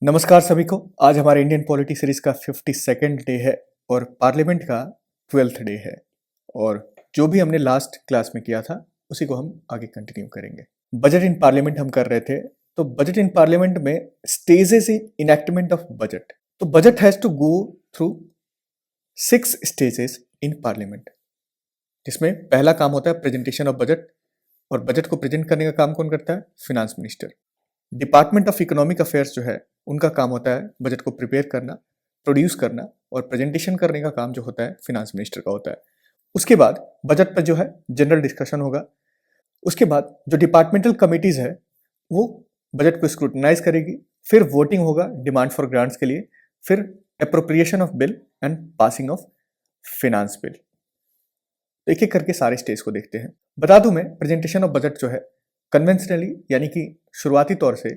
नमस्कार सभी को। आज हमारे इंडियन पॉलिटी सीरीज का 52nd डे है और पार्लियामेंट का 12th डे है। और जो भी हमने लास्ट क्लास में किया था उसी को हम आगे कंटिन्यू करेंगे। बजट इन पार्लियामेंट हम कर रहे थे, तो बजट इन पार्लियामेंट में stages in enactment of budget. तो budget has to go through 6 stages in parliament, जिसमें पहला काम होता है प्रेजेंटेशन ऑफ बजट। और बजट को प्रेजेंट करने का काम कौन करता है? Finance minister. Department of economic affairs जो है उनका काम होता है बजट को प्रिपेयर करना, प्रोड्यूस करना, और प्रेजेंटेशन करने का काम जो होता है फिनांस मिनिस्टर का होता है। उसके बाद बजट पर जो है जनरल डिस्कशन होगा। उसके बाद जो डिपार्टमेंटल कमिटीज है वो बजट को स्क्रूटनाइज करेगी, फिर वोटिंग होगा डिमांड फॉर ग्रांट्स के लिए, फिर appropriation of bill and passing of finance bill. तो एक एक करके सारे स्टेज को देखते हैं। बता दूं मैं, प्रेजेंटेशन ऑफ बजट जो है कन्वेंशनली यानी कि शुरुआती तौर से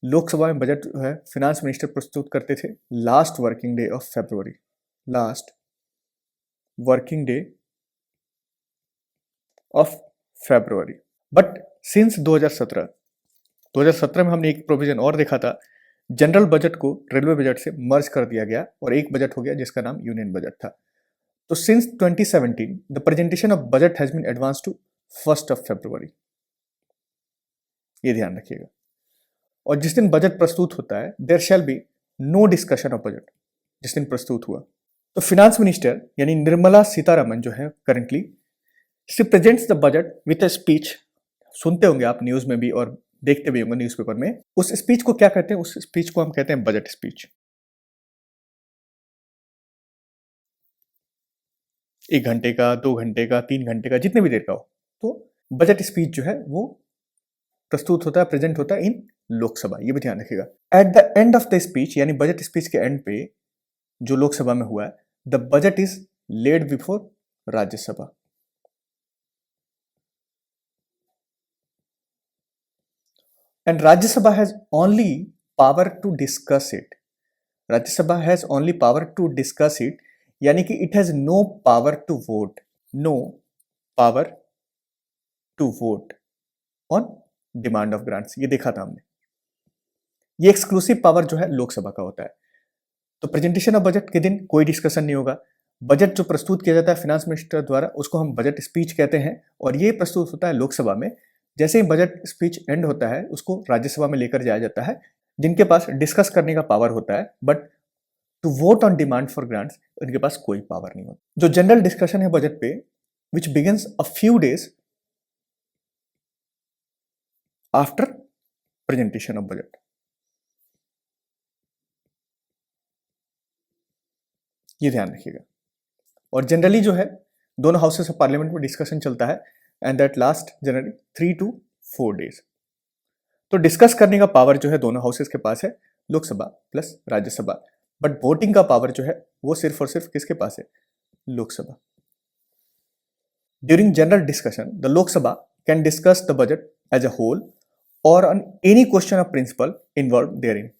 लोकसभा में बजट जो है फिनांस मिनिस्टर प्रस्तुत करते थे last working day of February. Last working day of February. But since 2017 में हमने एक प्रोविजन और देखा था, जनरल बजट को रेलवे बजट से मर्ज कर दिया गया और एक बजट हो गया जिसका नाम यूनियन बजट था। तो since 2017 the presentation of budget has been advance to 1 February. ये ध्यान रखिएगा। और जिस दिन बजट प्रस्तुत होता है there shall be no discussion of budget. जिस दिन प्रस्तुत हुआ तो फिनांस मिनिस्टर यानी निर्मला सीतारमन जो है currently she presents the budget with a speech. सुनते होंगे आप न्यूज में भी और देखते भी होंगे न्यूज़पेपर में। उस स्पीच को क्या कहते हैं? उस स्पीच को हम कहते हैं बजट स्पीच। 1 घंटे का, 2 घंटे का, 3 घंटे का, जितने भी देर का हो। तो बजट स्पीच जो है वो प्रस्तुत होता है, प्रेजेंट होता है इन लोकसभा। ये भी ध्यान रखिएगा। At the end of the speech यानी बजट स्पीच के एंड पे जो लोकसभा में हुआ है, the budget is laid before Rajya Sabha. And Rajya Sabha has only power to discuss it. Rajya Sabha has only power to discuss it, यानी कि it has no power to vote. No power to vote on demand of grants. ये देखा था हमने। ये exclusive power जो है लोकसभा का होता है। तो प्रेजेंटेशन ऑफ बजट के दिन कोई डिस्कशन नहीं होगा। बजट जो प्रस्तुत किया जाता है फिनांस मिनिस्टर द्वारा उसको हम बजट स्पीच कहते हैं, और ये प्रस्तुत होता है लोकसभा में। जैसे ही बजट स्पीच एंड होता है उसको राज्यसभा में लेकर जाया जाता है, जिनके पास डिस्कस करने का पावर होता है, but to vote on demand for grants उनके पास कोई पावर नहीं होता। जो जनरल डिस्कशन है बजट पे which begins a few days after presentation of budget. ये ध्यान रखिएगा। और जनरली जो है दोनों हाउसेस ऑफ पार्लियामेंट में डिस्कशन चलता है and that last generally 3 to 4 days. तो डिस्कस करने का पावर जो है दोनों हाउसेस के पास है, Lok Sabha plus Rajya Sabha. But voting का पावर जो है वो सिर्फ और सिर्फ किसके पास है? Lok Sabha. During general discussion the Lok Sabha can discuss the budget as a whole or on any question of principle involved therein,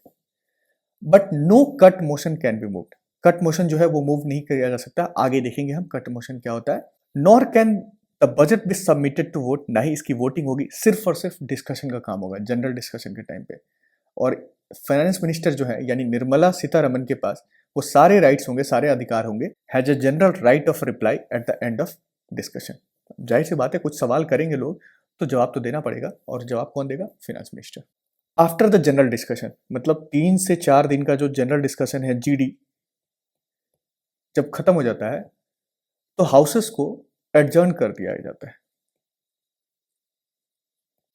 but no cut motion can be moved. Cut motion जो है वो मूव नहीं किया जा सकता। आगे देखेंगे हम कट मोशन क्या होता है। Nor can the budget be submitted to vote. ना ही इसकी वोटिंग होगी, सिर्फ और सिर्फ डिस्कशन का काम होगा जनरल डिस्कशन के टाइम पे। और फाइनेंस मिनिस्टर जो है यानी निर्मला सीतारमन के पास वो सारे राइट्स होंगे, सारे अधिकार होंगे। Has a general right of reply eight the end of discussion. जाहिर सी बात है कुछ सवाल करेंगे लोग तो जवाब तो देना पड़ेगा, और जवाब कौन देगा? Finance minister. After the general discussion मतलब 3 से 4 दिन का जो जनरल डिस्कशन है जीडी जब खत्म हो जाता है तो हाउसेस को एडजर्न कर दिया जाता है।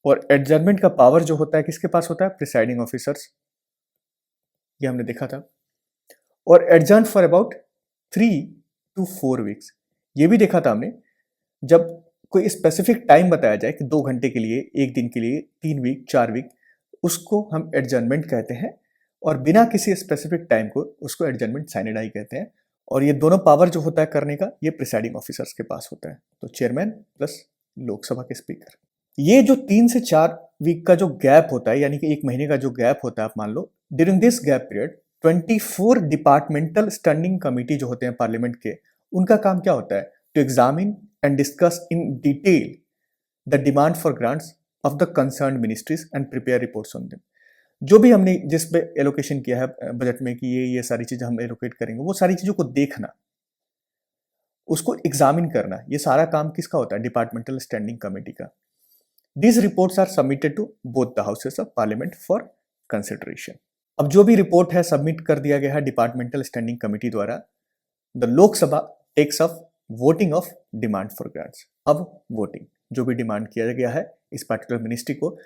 और एडजर्नमेंट का पावर जो होता है किसके पास होता है? Presiding officers. ये हमने देखा था। और adjourn for about 3 to 4 weeks. ये भी देखा था हमने, जब कोई स्पेसिफिक टाइम बताया जाए कि 2 घंटे के लिए, 1 दिन के लिए, 3 वीक, 4 वीक, उसको हम एडजर्नमेंट कहते हैं। और बिना किसी स्पेसिफिक टाइम को उसको एडजर्नमेंट साइने डाई कहते हैं। और ये दोनों पावर जो होता है करने का ये प्रिसाइडिंग ऑफिसर्स के पास होता है। तो चेयरमैन प्लस लोकसभा के स्पीकर। ये जो 3 से 4 वीक का जो गैप होता है यानी कि 1 महीने का जो गैप होता है, आप मान लो during this gap period 24 departmental standing committee जो होते हैं पार्लियामेंट के, उनका काम क्या होता है? To examine and discuss in detail the demand for grants of the concerned ministries and prepare reports on them। जो भी हमने जिस पे एलोकेशन किया है बजट में कि ये सारी चीजें हम एलोकेट करेंगे, वो सारी चीजों को देखना, उसको एग्जामिन करना, ये सारा काम किसका होता है? डिपार्टमेंटल स्टैंडिंग कमेटी का। These reports are submitted to both the houses of parliament for consideration. अब जो भी रिपोर्ट है सबमिट कर दिया गया है डिपार्टमेंटल स्टैंडिंग कमेटी द्वारा, the Lok Sabha takes up voting of demand for grants. अब वोटिंग, जो भी डिमांड किया गया है इस पर्टिकुलर मिनिस्ट्री को,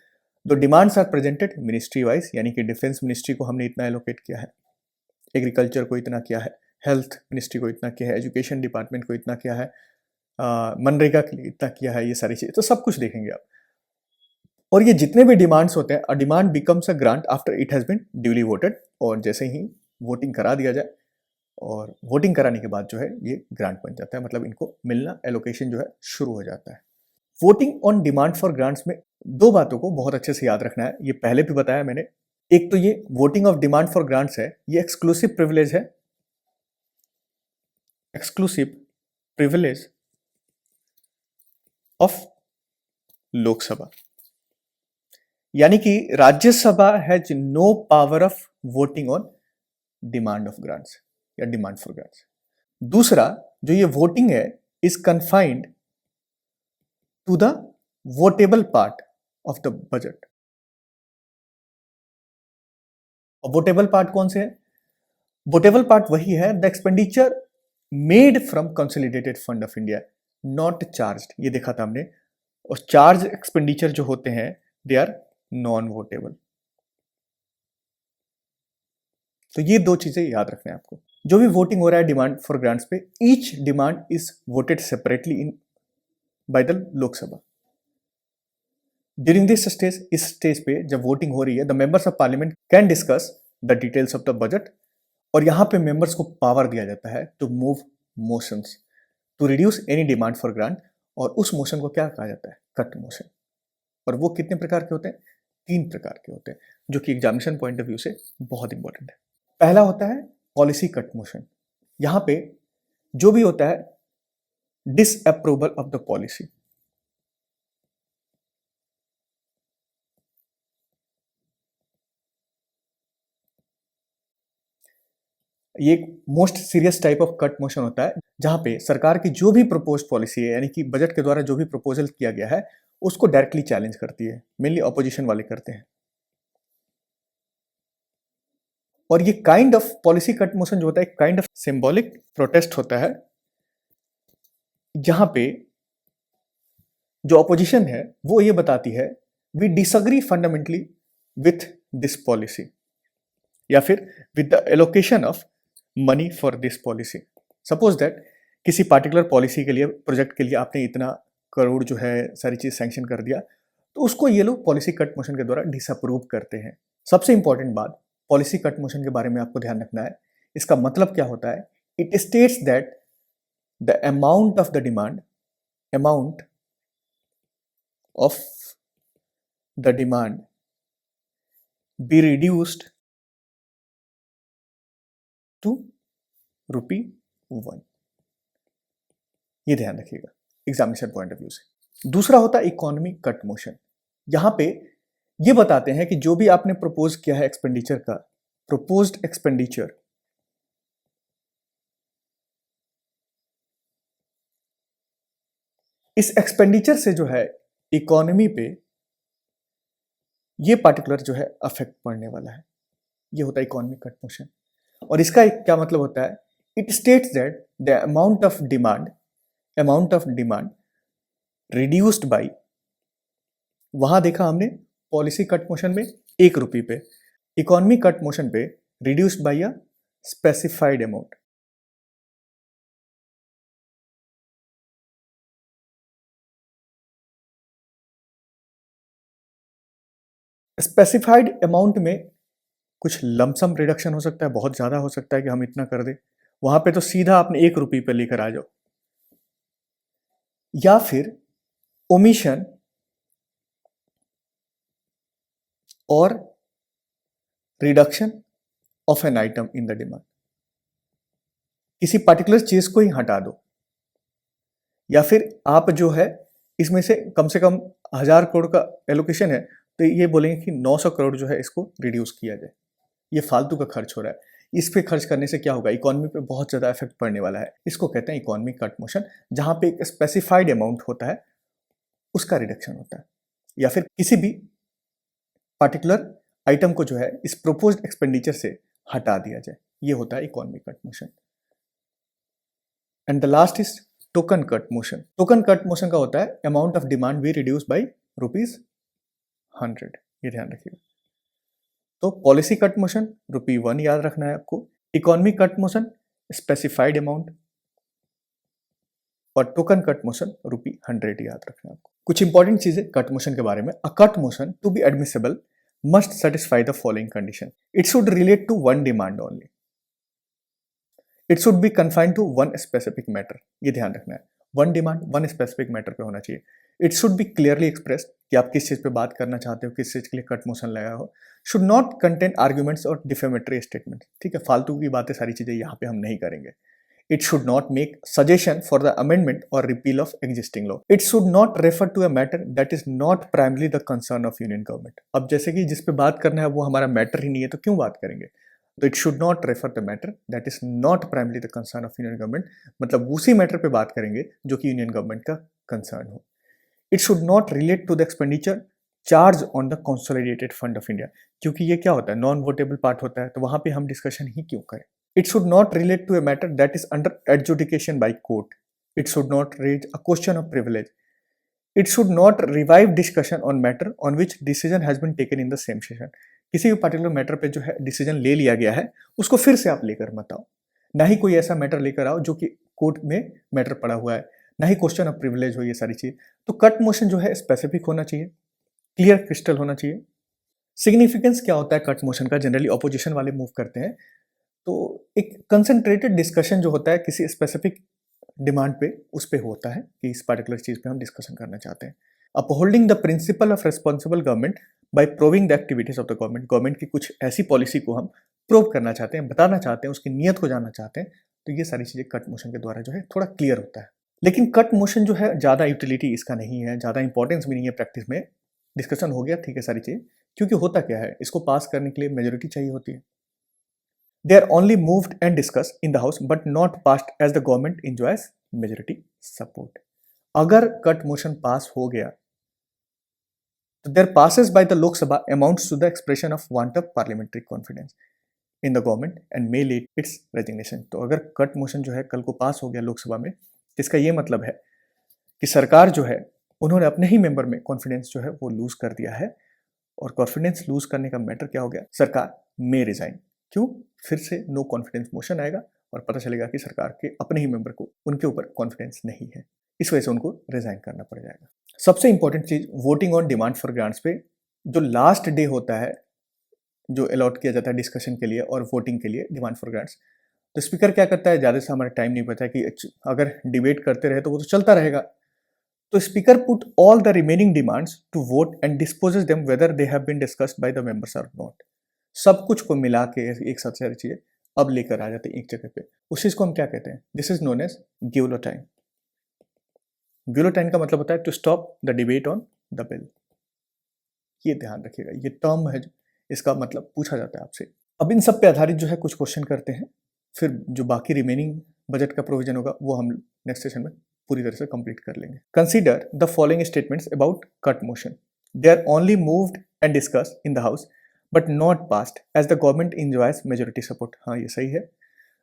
the demands are presented ministry wise, यानी कि डिफेंस मिनिस्ट्री को हमने इतना एलोकेट किया है, एग्रीकल्चर को इतना किया है, हेल्थ मिनिस्ट्री को इतना किया है, एजुकेशन डिपार्टमेंट को इतना किया है, मनरेगा के लिए इतना किया है, ये सारी चीज़ें तो सब कुछ देखेंगे आप। और ये जितने भी डिमांड्स होते हैं, a demand becomes a grant after it has been duly voted, और जैसे ही वोटिंग करा दिया जाए और वोटिंग कराने के बाद जो है ये ग्रांट बन जाता है, मतलब इनको मिलना, एलोकेशन जो है शुरू हो जाता है। Voting on demand for grants में दो बातों को बहुत अच्छे से याद रखना है, ये पहले भी बताया मैंने। एक तो ये voting of demand for grants है, ये एक्सक्लूसिव प्रिविलेज है, एक्सक्लूसिव प्रिविलेज ऑफ लोकसभा, यानी कि Rajya Sabha has no power of voting on demand of grants या डिमांड फॉर ग्रांट्स। दूसरा, जो ये वोटिंग है is confined to the votable part of the budget. और वोटेबल पार्ट कौन से है? वोटेबल पार्ट वही है the expenditure made from consolidated fund of India, not charged, ये देखा था हमने। और चार्ज एक्सपेंडिचर जो होते हैं दे आर नॉन वोटेबल। तो ये दो चीजें याद रखना है आपको। जो भी वोटिंग हो रहा है डिमांड फॉर ग्रांट्स पे, each demand is voted separately in by the Lok Sabha. During this stage, इस स्टेज पे जब वोटिंग हो रही है, the members of parliament can discuss the details of the budget, और यहां पे मेंबर्स को पावर दिया जाता है to move motions to reduce any demand for grant, और उस मोशन को क्या कहा जाता है? Cut motion. और वो कितने प्रकार के होते हैं? 3 प्रकार के होते हैं, जो कि एग्जामिनेशन पॉइंट ऑफ व्यू से बहुत इंपॉर्टेंट है। पहला होता है पॉलिसी कट मोशन। यहां पे जो भी होता है डिसअप्रूवल ऑफ द पॉलिसी, ये एक most serious type of cut motion होता है, जहां पे सरकार की जो भी प्रपोज्ड पॉलिसी है, यानी कि बजट के द्वारा जो भी प्रपोजल किया गया है, उसको डायरेक्टली चैलेंज करती है, मेनली ऑपोजिशन वाले करते हैं। और ये kind of policy cut motion जो होता है, काइंड ऑफ सिंबॉलिक प्रोटेस्ट होता है, जहां पे जो ऑपोजिशन है वो ये बताती है we disagree fundamentally with this policy, या फिर with the allocation of money for this policy. Suppose that किसी पार्टिकुलर पॉलिसी के लिए, प्रोजेक्ट के लिए आपने इतना करोड़ जो है सारी चीज सैंक्शन कर दिया, तो उसको ये लोग पॉलिसी कट मोशन के द्वारा डिसअप्रूव करते हैं। सबसे इंपॉर्टेंट बात पॉलिसी कट मोशन के बारे में आपको ध्यान रखना है, इसका मतलब क्या होता है? It states that the amount of the demand, amount of the demand be reduced to ₹1। ये ध्यान रखिएगा एग्जामिनेशन पॉइंट ऑफ व्यू से। दूसरा होता है इकोनॉमी कट मोशन। यहां पे ये बताते हैं कि जो भी आपने प्रपोज किया है एक्सपेंडिचर का, प्रपोज्ड एक्सपेंडिचर, इस एक्सपेंडिचर से जो है इकोनॉमी पे ये पार्टिकुलर जो है अफेक्ट पड़ने वाला है, ये होता है इकोनॉमी कट मोशन। और इसका एक क्या मतलब होता है? It states that the amount of demand reduced by, वहां देखा हमने पॉलिसी कट मोशन में ₹1 पे, इकोनॉमी कट मोशन पे reduced by a specified amount. Specified amount में कुछ लमसम रिडक्शन हो सकता है, बहुत ज्यादा हो सकता है कि हम इतना कर दे, वहां पे तो सीधा आपने ₹1 पे लेकर आ जाओ, या फिर ओमिशन और reduction of an item in the demand, किसी पर्टिकुलर चीज को ही हटा दो, या फिर आप जो है इसमें से कम 1000 करोड़ का एलोकेशन है तो ये बोलेंगे कि 900 करोड़ जो है इसको रिड्यूस किया जाए, ये फालतू का खर्च हो रहा है, इस पे खर्च करने से क्या होगा, इकोनॉमी पे बहुत ज़्यादा इफेक्ट पड़ने वाला है। इसको कहते हैं इकोनॉमी कट मोशन, जहाँ पे एक स्पेसिफाइड अमाउंट होता है उसका रिडक्शन होता है, या फिर किसी भी पर्टिकुलर आइटम को जो है इस प्रोपोज्ड एक्सपेंडिचर से हटा दिया जाए, ये होता है economy cut motion. And the last is token cut motion. Token cut motion का होता है amount of demand we reduce by ₹100, ये ध्यान रखिएगा। तो पॉलिसी कट मोशन ₹1 याद रखना है आपको, economy cut motion specified amount, और टोकन कट मोशन ₹100 याद रखना है आपको। कुछ इंपॉर्टेंट चीजें कट मोशन के बारे में। A cut motion to be admissible must satisfy the following condition. It should relate to one demand only, it should be confined to one specific matter, ये ध्यान रखना है, one demand one specific matter पे होना चाहिए। It should be clearly expressed कि आप किस चीज पे बात करना चाहते हो, किस चीज के लिए कट मोशन लगा हो। शुड नॉट कंटेन आर्ग्यूमेंट्स और डिफेमेटरी स्टेटमेंट, ठीक है, फालतू की बातें सारी चीजें यहाँ पे हम नहीं करेंगे। It should not make suggestion for the amendment or repeal of existing law. It should not refer to a matter that is not primarily the concern of union government. अब जैसे कि जिस पे बात करना है वो हमारा मैटर ही नहीं है तो क्यों बात करेंगे। तो it should not refer to matter that is not primarily the concern of union government, मतलब उसी मैटर पे बात करेंगे जो कि यूनियन गवर्नमेंट का कंसर्न हो। It should not relate to the expenditure charge on the consolidated fund of India, क्योंकि ये क्या होता है, नॉन वोटेबल पार्ट होता है, तो वहां पे हम डिस्कशन ही क्यों करें। It should not relate to a matter that is under adjudication by court. It should not raise a question of privilege. It should not revive discussion on matter on which decision has been taken in the same session. किसी भी particular matter पे जो है decision ले लिया गया है उसको फिर से आप लेकर मत आओ, ना ही कोई ऐसा मैटर लेकर आओ जो कि कोर्ट में मैटर पड़ा हुआ है, ना ही क्वेश्चन ऑफ प्रिविलेज हो, ये सारी चीज। तो कट मोशन जो है स्पेसिफिक होना चाहिए, क्लियर क्रिस्टल होना चाहिए। सिग्निफिकेंस क्या होता है कट मोशन का, जनरली ऑपोजिशन वाले मूव करते हैं, तो एक कंसंट्रेटेड डिस्कशन जो होता है किसी स्पेसिफिक डिमांड पे, उस पे होता है कि इस पर्टिकुलर चीज पे हम डिस्कशन करना चाहते हैं। Upholding the principle of responsible government by proving the activities of the government, government की कुछ ऐसी पॉलिसी को हम प्रूव करना चाहते हैं, बताना चाहते हैं, उसकी नीयत को जानना चाहते हैं, तो ये सारी चीजें कट मोशन के द्वारा जो है थोड़ा क्लियर होता है। लेकिन कट मोशन जो है ज्यादा यूटिलिटी इसका नहीं है, ज्यादा इंपॉर्टेंस भी नहीं है प्रैक्टिस में। डिस्कशन हो गया, ठीक है, सारी चीज, क्योंकि होता क्या है, इसको पास करने के लिए मेजोरिटी चाहिए होती है। They are only moved and discussed in the house but not passed as the government enjoys majority support. अगर कट मोशन पास हो गया तो their passes by the Lok Sabha amounts to the expression of want of parliamentary confidence in the government and may lead its resignation. तो अगर cut motion जो है कल को पास हो गया लोकसभा में, इसका ये मतलब है कि सरकार जो है उन्होंने अपने ही मेंबर में कॉन्फिडेंस जो है वो लूज कर दिया है, और कॉन्फिडेंस लूज करने का मैटर क्या हो गया, सरकार मे रिजाइन। क्यों, फिर से नो कॉन्फिडेंस मोशन आएगा और पता चलेगा कि सरकार के अपने ही मेंबर को उनके ऊपर कॉन्फिडेंस नहीं है, इस वजह से उनको रिजाइन करना पड़ जाएगा। सबसे इंपॉर्टेंट चीज, voting on demand for grants पे जो लास्ट डे होता है जो अलॉट किया जाता है डिस्कशन के लिए और वोटिंग के लिए डिमांड फॉर ग्रांट्स, तो स्पीकर क्या करता है, ज़्यादा से हमारा टाइम नहीं बचा कि अगर डिबेट करते रहे तो वो तो चलता रहेगा, तो speaker put all the remaining demands to vote and disposes them whether they have been discussed by the members और नॉट। सब कुछ को मिला के एक साथ सारी चीजें अब लेकर आ जाते हैं एक जगह पे, उस चीज को हम क्या कहते हैं, this is known as guillotine. Guillotine का मतलब होता है to stop the debate on the bill, ये ध्यान रखिएगा, ये टर्म है, इसका मतलब पूछा जाता है आपसे। अब इन सब पे आधारित जो है कुछ क्वेश्चन करते हैं, फिर जो बाकी रिमेनिंग बजट का प्रोविजन होगा वो हम नेक्स्ट सेशन में पूरी तरह से कंप्लीट कर लेंगे। Consider the following statements about cut motion, they are only moved and discussed in the house but not passed as the government enjoys majority support. हाँ, ये सही है।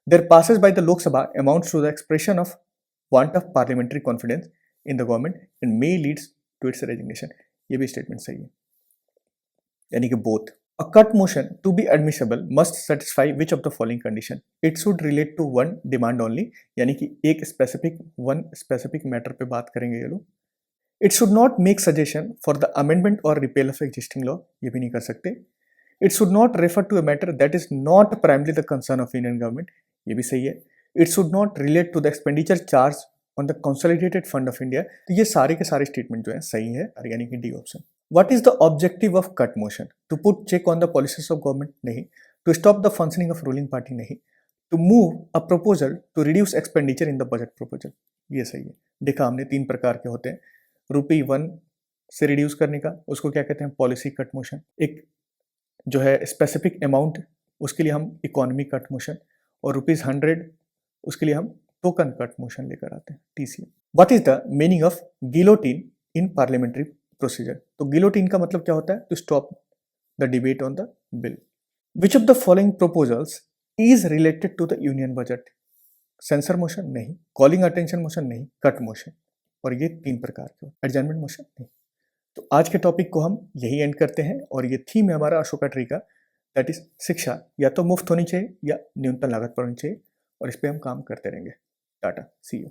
Their passes by the Lok Sabha amounts to the expression of want of parliamentary confidence in the government and may leads to its resignation, ये भी statement सही है, यानी कि both. A cut motion to be admissible must satisfy which of the following condition? It should relate to one demand only, यानी कि एक specific matter पे बात करेंगे ये लोग। It should not make suggestion for the amendment or repeal of existing law, ये भी नहीं कर सकते। It should not refer to a matter that is not primarily the concern of Union government, ये भी सही है। It should not relate to the expenditure charged on the consolidated fund of India, तो ये सारे के सारे स्टेटमेंट जो है सही है, यानी कि D option. What is the objective of cut motion? To put check on the policies of government? नहीं। To stop the functioning of ruling party? नहीं। To move a proposal to reduce expenditure in the budget proposal? ये सही है। देखा हमने तीन प्रकार के होते हैं, ₹1 से रिड्यूस करने का, उसको क्या कहते हैं, पॉलिसी कट मोशन। एक जो है स्पेसिफिक अमाउंट, उसके लिए हम इकोनॉमी कट मोशन, और ₹100 उसके लिए हम टोकन कट मोशन लेकर आते हैं, TCM। What is the meaning of guillotine in parliamentary procedure? तो गिलोटिन का मतलब क्या होता है? To stop the debate on the bill. Which of the following proposals is related to the union budget? Censure motion नहीं, calling attention motion नहीं, cut motion. और ये 3 प्रकार के, एडजर्नमेंट मोशन नहीं। तो आज के टॉपिक को हम यही एंड करते हैं, और ये थीम है हमारा अशोका ट्री का, दैट इज शिक्षा या तो मुफ्त होनी चाहिए या न्यूनतम लागत पर होनी चाहिए, और इस पे हम काम करते रहेंगे। टाटा, सी यू।